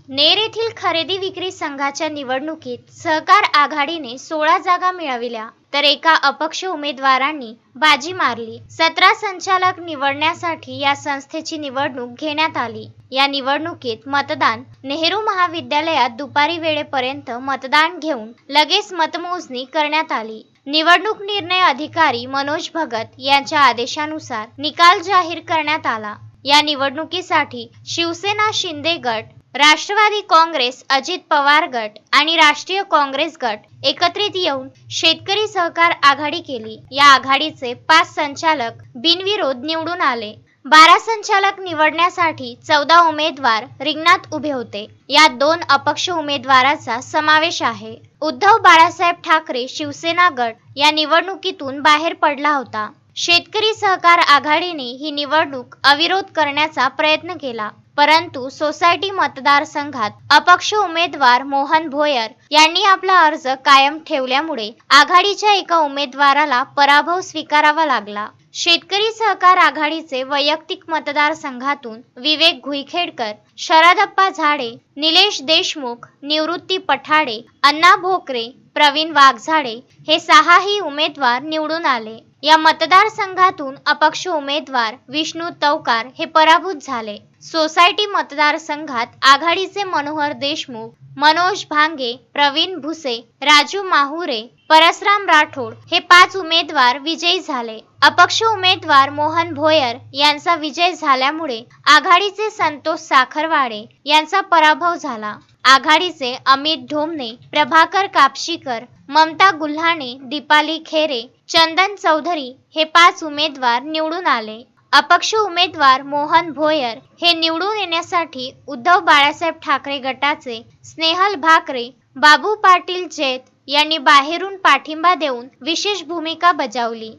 नेर येथील खरेदी विक्री संघाच्या निवडणुकीत सहकार आघाडीने 16 जागा मिळविल्या, तर एका अपक्ष उमेदवारांनी बाजी मारली. 17 संचालक निवडण्यासाठी या संस्थेची निवडणूक घेण्यात आली. या निवडणुकीत मतदान नेहरू महाविद्यालयात दुपारी वेळेपर्यंत मतदान घेऊन लगेच मतमोजणी करण्यात आली. निवडणूक निर्णय अधिकारी मनोज भगत यांच्या आदेशानुसार निकाल जाहीर करण्यात आला. या निवडणुकीसाठी शिवसेना शिंदे गट, राष्ट्रवादी काँग्रेस अजित पवार गट आणि राष्ट्रीय काँग्रेस गट एकत्रित येऊन शेतकरी सहकार आघाडी केली. या आघाडीचे 5 संचालक बिनविरोध निवडून आले. 12 संचालक निवडण्यासाठी 14 उमेदवार रिंगणात उभे होते. यात 2 अपक्ष उमेदवारांचा समावेश आहे. उद्धव बाळासाहेब ठाकरे शिवसेना गट या निवडणुकीतून बाहेर पडला होता. शेतकरी सहकार आघाडीने ही निवडणूक अविरोध करण्याचा प्रयत्न केला, परंतु सोसायटी मतदारसंघात अपक्ष उमेदवार मोहन भोयर यांनी आपला अर्ज कायम ठेवल्यामुळे आघाडीच्या एका उमेदवाराला पराभव स्वीकारावा लागला. शेतकरी सहकार आघाडीचे वैयक्तिक मतदारसंघातून विवेक घुईखेडकर, शरदप्पा झाडे, निलेश देशमुख, निवृत्ती पठाडे, अण्णा भोकरे, प्रवीण वाघझाडे हे 6ही उमेदवार निवडून आले. या मतदारसंघातून अपक्ष उमेदवार विष्णू तवकार हे पराभूत झाले. सोसायटी मतदारसंघात आघाडीचे मनोहर देशमुख, मनोज भांगे, प्रवीण भुसे, राजू माहुरे, परसराम राठोड हे 5 उमेदवार विजयी झाले. अपक्ष उमेदवार मोहन भोयर यांचा विजय झाल्यामुळे आघाडीचे संतोष साखरवाडे यांचा पराभव झाला. आघाडीचे अमित ढोमणे, प्रभाकर कापशीकर, ममता गुल्हाणे, दीपाली खेरे, चंदन चौधरी हे 5 उमेदवार निवडून आले. अपक्ष उमेदवार मोहन भोयर हे निवडून येण्यासाठी उद्धव बाळासाहेब ठाकरे गटाचे स्नेहल भाकरे, बाबू पाटील जैत यांनी बाहेरून पाठिंबा देऊन विशेष भूमिका बजावली.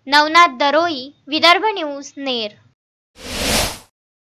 नवनाथ दरोई, विदर्भ न्यूज, नेर.